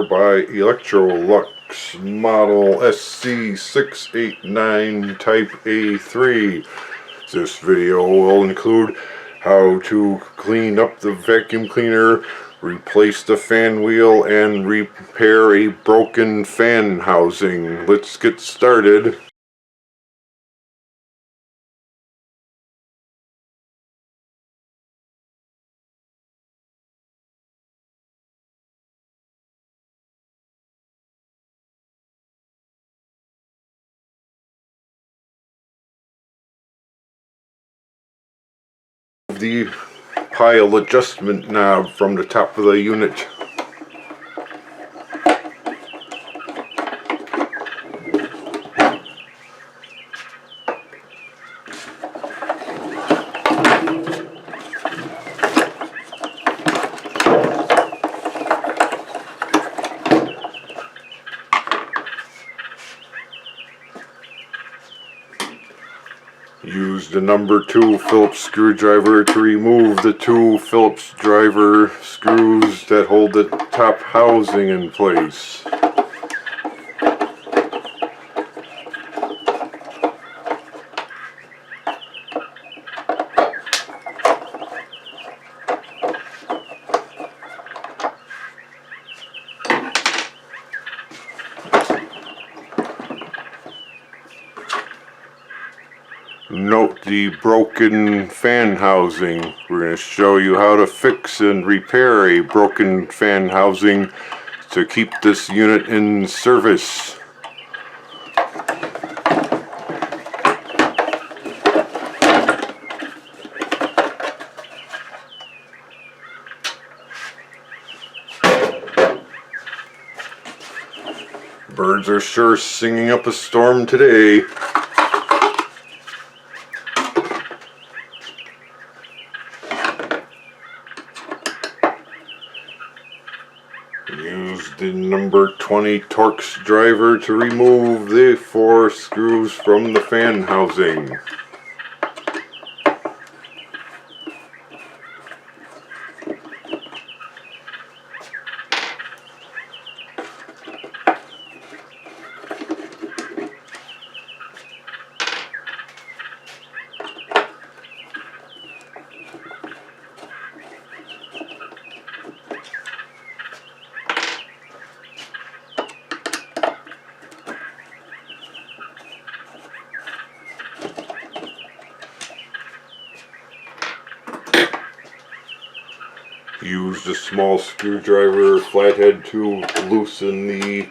Sanitaire by Electrolux, model SC689 Type A-3. This video will include how to clean up the vacuum cleaner, replace the fan wheel, and repair a broken fan housing. Let's get started. The pile adjustment knob from the top of the unit. Use the number 2 Phillips screwdriver to remove the 2 Phillips driver screws that hold the top housing in place. Note the broken fan housing. We're going to show you how to fix and repair a broken fan housing to keep this unit in service. Birds are sure singing up a storm today. Use the number 20 Torx driver to remove the 4 screws from the fan housing. Use the small screwdriver flathead to loosen the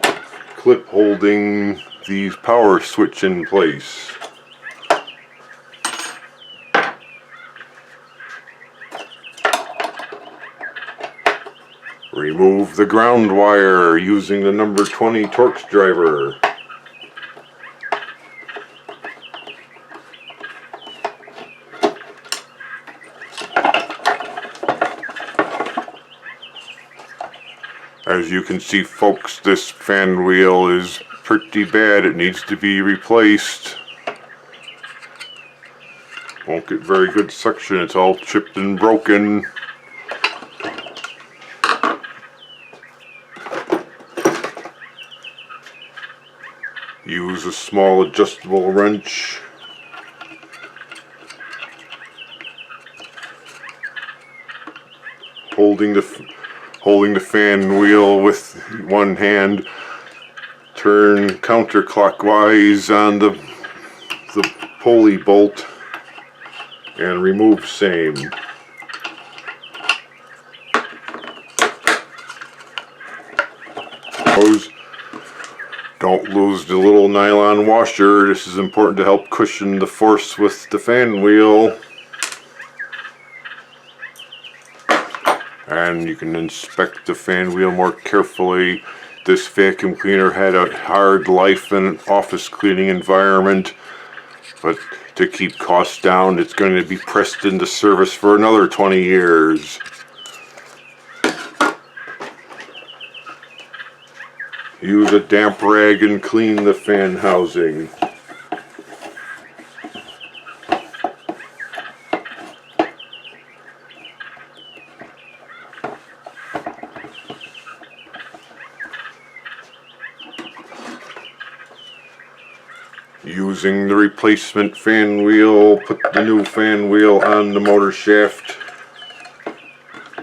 clip holding the power switch in place. Remove the ground wire using the number 20 Torx driver. As you can see, folks, this fan wheel is pretty bad. It needs to be replaced. Won't get very good suction. It's all chipped and broken. Use a small adjustable wrench. Holding the fan wheel with one hand, turn counterclockwise on the pulley bolt and remove same. Don't lose the little nylon washer. This is important to help cushion the force with the fan wheel. And you can inspect the fan wheel more carefully. This vacuum cleaner had a hard life in an office cleaning environment, but to keep costs down, it's going to be pressed into service for another 20 years. Use a damp rag and clean the fan housing. Using the replacement fan wheel, put the new fan wheel on the motor shaft,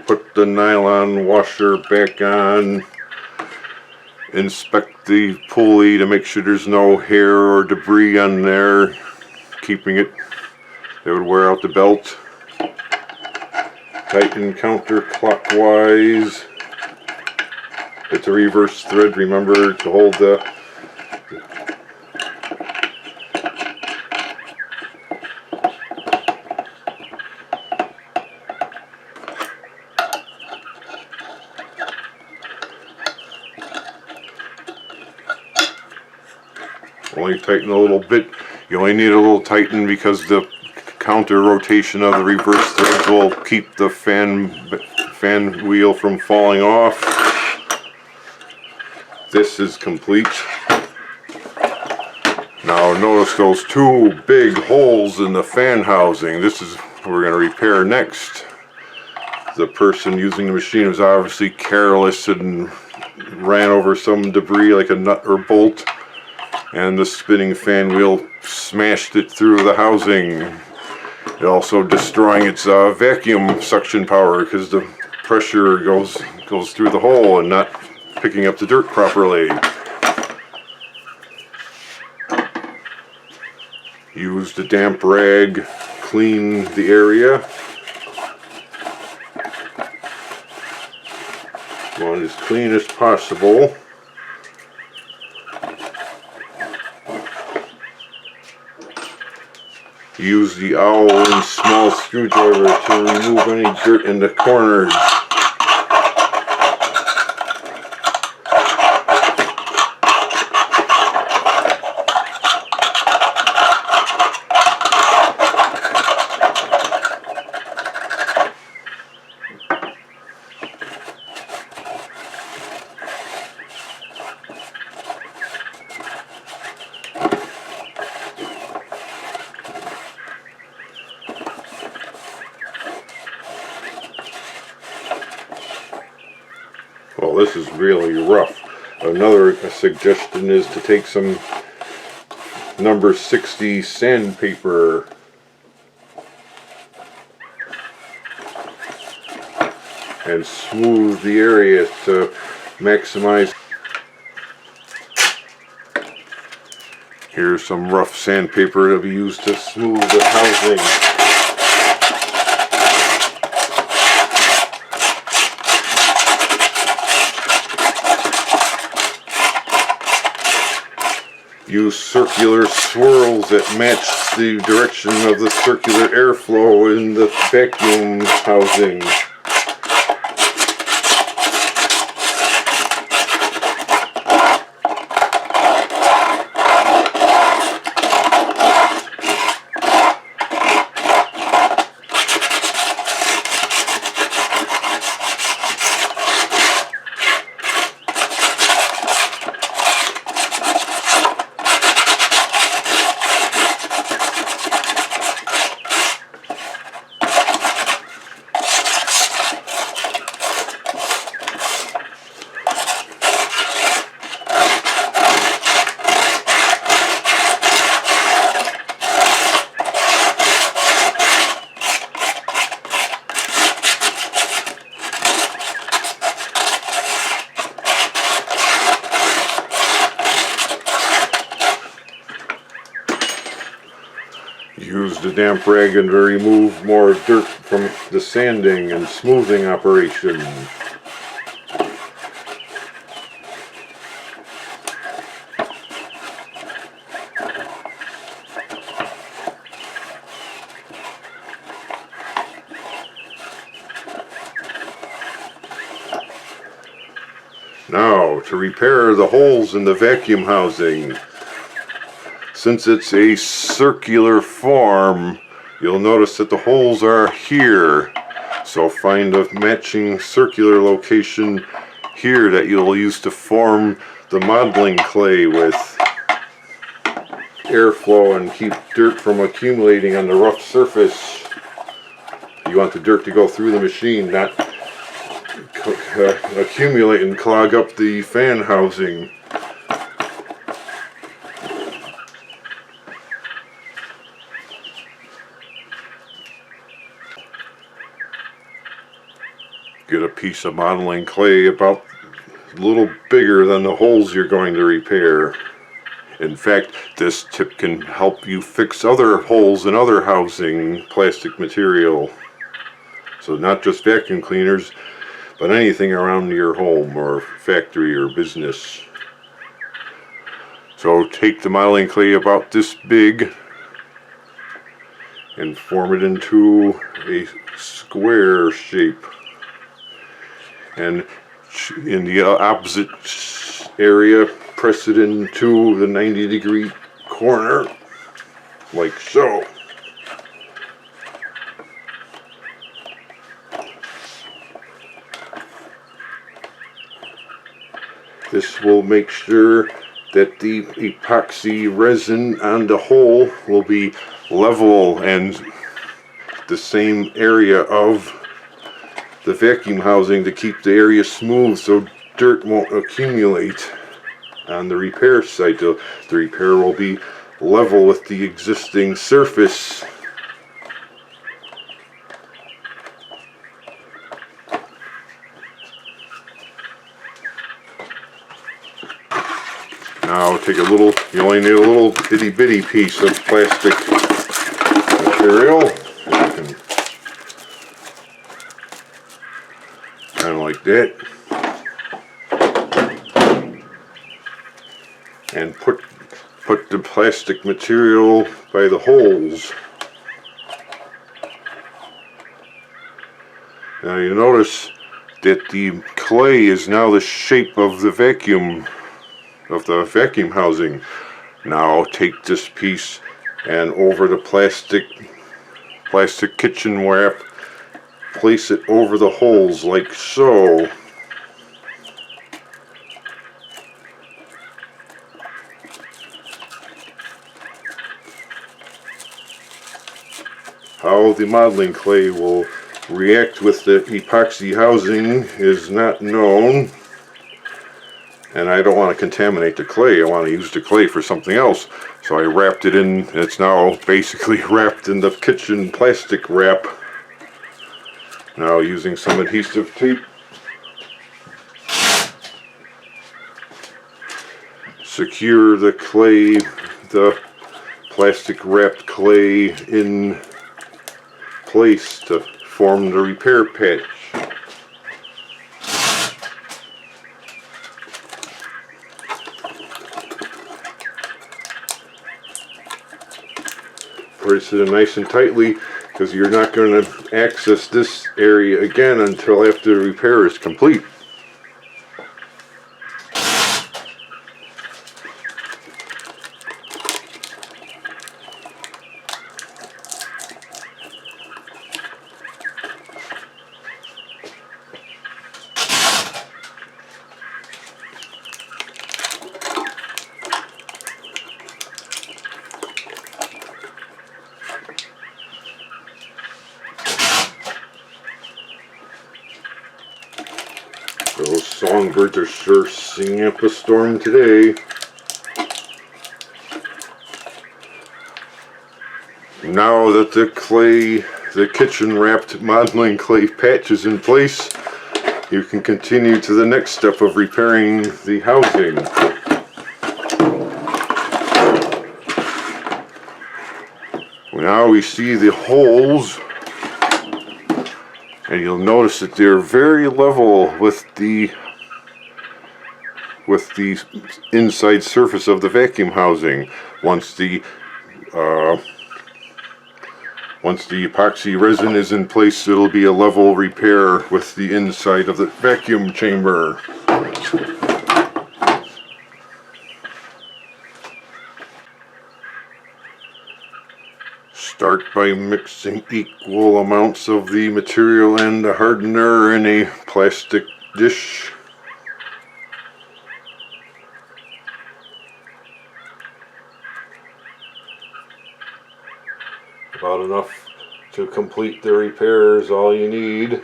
put the nylon washer back on, inspect the pulley to make sure there's no hair or debris on there, keeping it, that would wear out the belt. Tighten counterclockwise. It's a reverse thread, remember to hold the only tighten a little bit. You only need a little tighten because the counter rotation of the reverse threads will keep the fan wheel from falling off. This is complete. Now notice those two big holes in the fan housing. This is what we're going to repair next. The person using the machine was obviously careless and ran over some debris like a nut or bolt, and the spinning fan wheel smashed it through the housing. It also destroying its vacuum suction power because the pressure goes through the hole and not picking up the dirt properly. Use the damp rag, clean the area. Want it as clean as possible. Use the owl and small screwdriver to remove any dirt in the corners. Well, this is really rough. Another suggestion is to take some number 60 sandpaper and smooth the area to maximize. Here's some rough sandpaper to be used to smooth the housing. Use circular swirls that match the direction of the circular airflow in the vacuum housing. Use the damp rag and remove more dirt from the sanding and smoothing operation. Now, to repair the holes in the vacuum housing. Since it's a circular form, you'll notice that the holes are here. So find a matching circular location here that you'll use to form the modeling clay with. Airflow and keep dirt from accumulating on the rough surface. You want the dirt to go through the machine, not accumulate and clog up the fan housing. piece of modeling clay about a little bigger than the holes you're going to repair. In fact, this tip can help you fix other holes in other housing plastic material. So not just vacuum cleaners, but anything around your home or factory or business. So take the modeling clay about this big and form it into a square shape. And in the opposite area, press it into the 90-degree corner, like so. This will make sure that the epoxy resin on the hole will be level and the same area of the vacuum housing to keep the area smooth so dirt won't accumulate on the repair site. The repair will be level with the existing surface. Now take a little, you only need a little itty bitty piece of plastic material. You can, kind of like that. And put the plastic material by the holes. Now you notice that the clay is now the shape of the vacuum housing. Now take this piece and over the plastic kitchen wrap, place it over the holes like so. How the modeling clay will react with the epoxy housing is not known, and I don't want to contaminate the clay. I want to use the clay for something else, so I wrapped it in. It's now basically wrapped in the kitchen plastic wrap. Now using some adhesive tape, secure the clay, the plastic wrapped clay in place to form the repair patch. Press it in nice and tightly because you're not going to access this area again until after the repair is complete. Those songbirds are sure singing up a storm today. Now that the kitchen wrapped modeling clay patch is in place, you can continue to the next step of repairing the housing. Now we see the holes, and you'll notice that they're very level with the inside surface of the vacuum housing. Once the epoxy resin is in place, it'll be a level repair with the inside of the vacuum chamber. Start by mixing equal amounts of the material and the hardener in a plastic dish. About enough to complete the repair is all you need.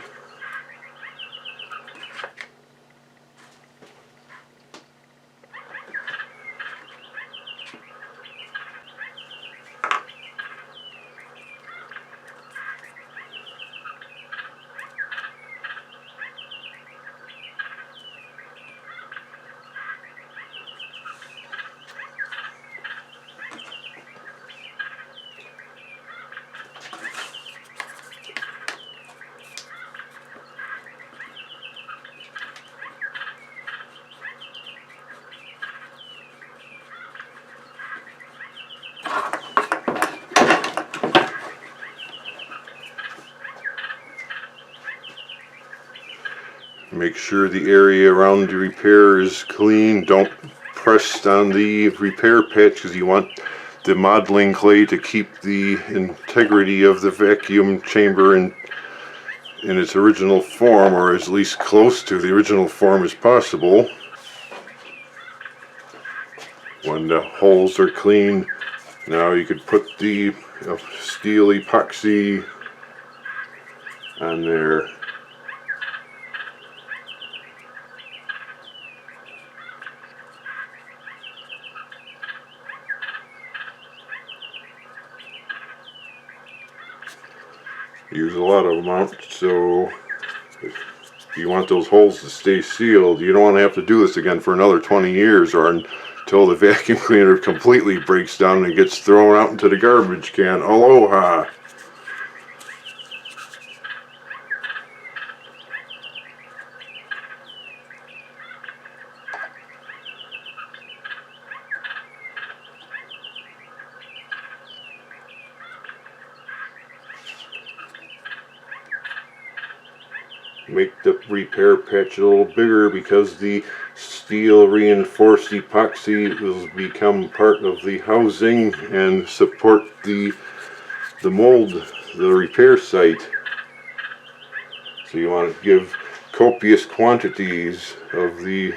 Make sure the area around the repair is clean. Don't press on the repair patch because you want the modeling clay to keep the integrity of the vacuum chamber in its original form, or as least close to the original form as possible. When the holes are clean, now you could put the steel epoxy on there. Use a lot of them, so if you want those holes to stay sealed, you don't want to have to do this again for another 20 years or until the vacuum cleaner completely breaks down and gets thrown out into the garbage can. Aloha! Make the repair patch a little bigger because the steel reinforced epoxy will become part of the housing and support the mold, the repair site. So you want to give copious quantities of the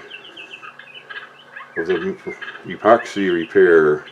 epoxy repair.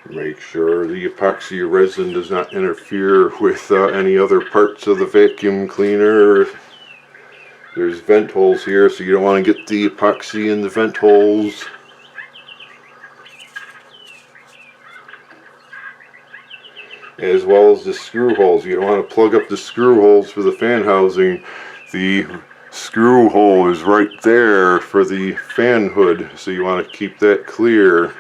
Make sure the epoxy resin does not interfere with any other parts of the vacuum cleaner. There's vent holes here, so you don't want to get the epoxy in the vent holes. As well as the screw holes. You don't want to plug up the screw holes for the fan housing. The screw hole is right there for the fan hood, so you want to keep that clear.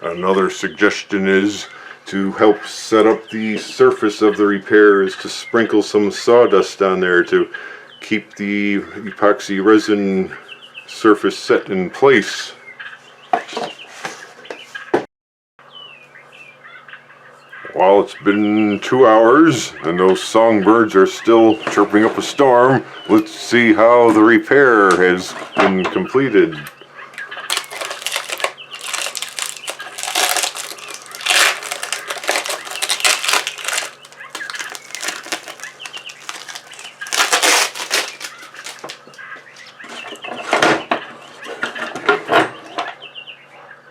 Another suggestion is to help set up the surface of the repair is to sprinkle some sawdust on there to keep the epoxy resin surface set in place. While it's been 2 hours and those songbirds are still chirping up a storm, let's see how the repair has been completed.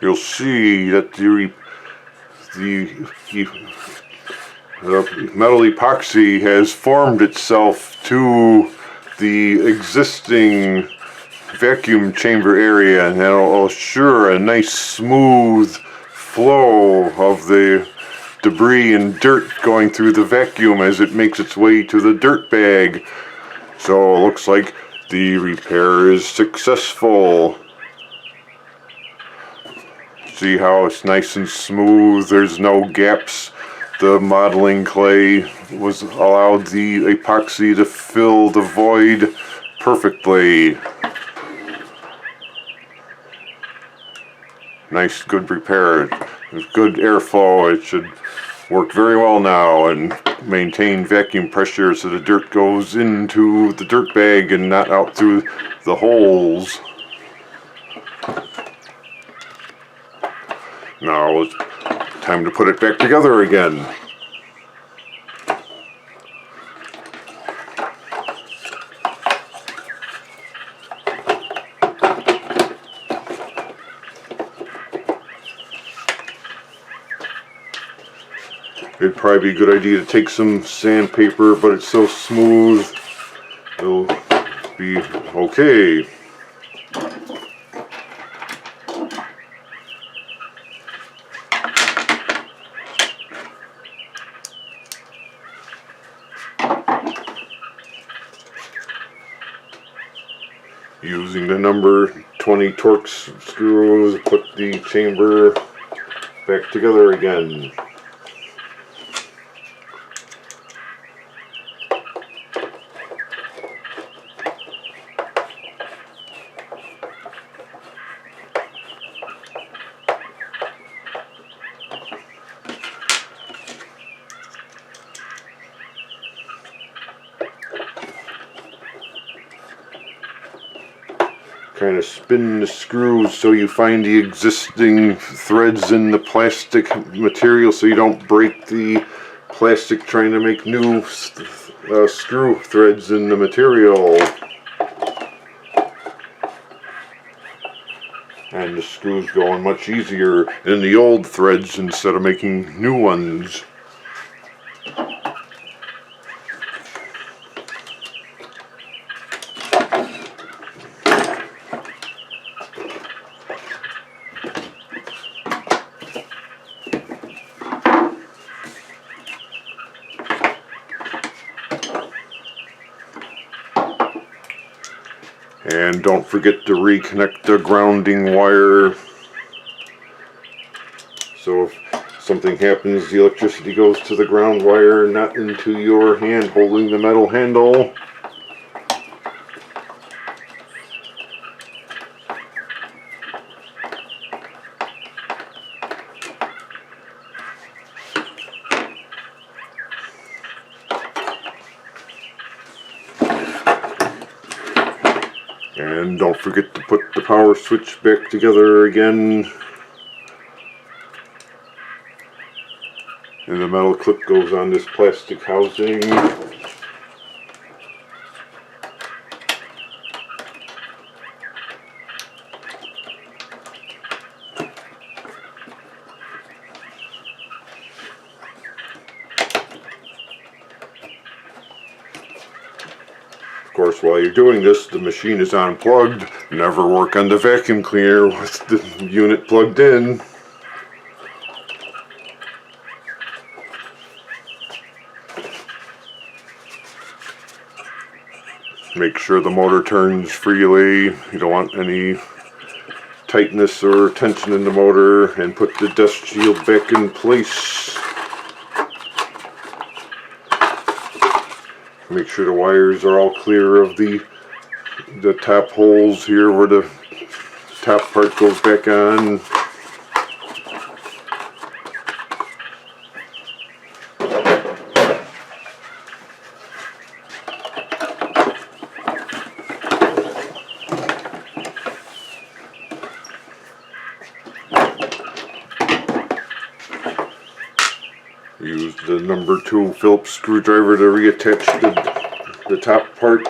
You'll see that the metal epoxy has formed itself to the existing vacuum chamber area, and that'll assure a nice smooth flow of the debris and dirt going through the vacuum as it makes its way to the dirt bag. So it looks like the repair is successful. See how it's nice and smooth, there's no gaps. The modeling clay was allowed the epoxy to fill the void perfectly. Nice, good repair. There's good airflow. It should work very well now and maintain vacuum pressure so the dirt goes into the dirt bag and not out through the holes. Now it's time to put it back together again. It'd probably be a good idea to take some sandpaper, but it's so smooth, it'll be okay. Using the number 20 Torx screws, put the chamber back together again. Kind of spin the screws so you find the existing threads in the plastic material so you don't break the plastic trying to make new screw threads in the material. And the screws go on much easier than the old threads instead of making new ones. And don't forget to reconnect the grounding wire, so if something happens, the electricity goes to the ground wire, not into your hand holding the metal handle. And don't forget to put the power switch back together again. And the metal clip goes on this plastic housing. Of course, while you're doing this, the machine is unplugged. Never work on the vacuum cleaner with the unit plugged in. Make sure the motor turns freely. You don't want any tightness or tension in the motor, and put the dust shield back in place. Make sure the wires are all clear of the top holes here where the top part goes back on. Use the number 2 Phillips screwdriver to reattach the top part.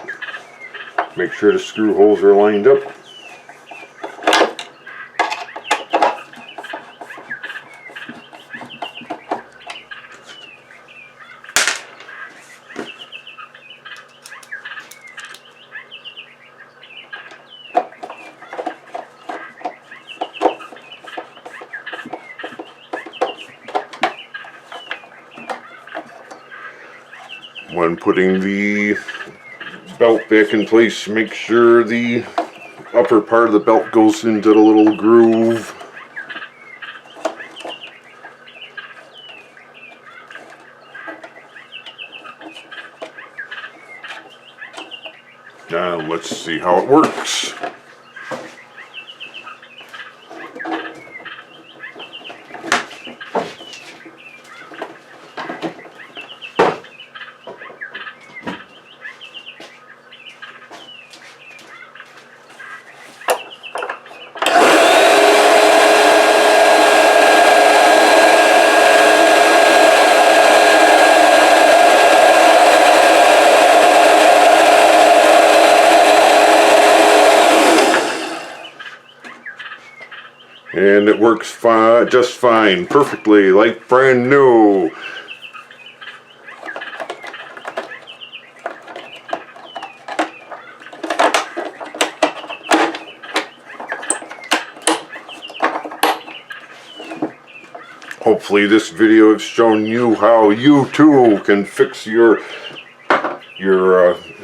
Make sure the screw holes are lined up. When putting the belt back in place, make sure the upper part of the belt goes into the little groove. Now let's see how it works. and it works fine, just fine, perfectly, like brand new. Hopefully this video has shown you how you too can fix your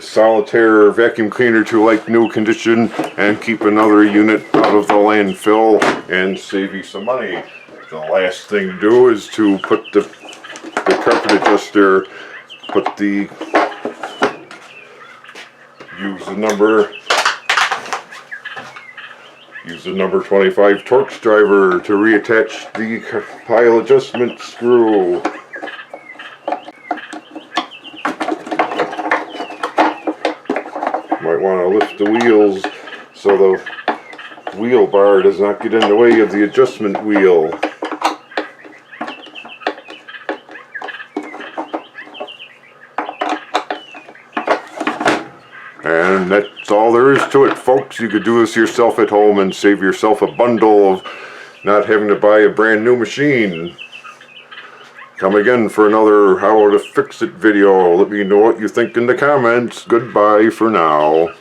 Sanitaire vacuum cleaner to like new condition and keep another unit out of the landfill and save you some money. The last thing to do is to put the carpet adjuster, use the number 25 Torx driver to reattach the pile adjustment screw. Might want to lift the wheels so the wheel bar does not get in the way of the adjustment wheel. And that's all there is to it, folks. You could do this yourself at home and save yourself a bundle of not having to buy a brand new machine. Come again for another how to fix it video. Let me know what you think in the comments. Goodbye for now.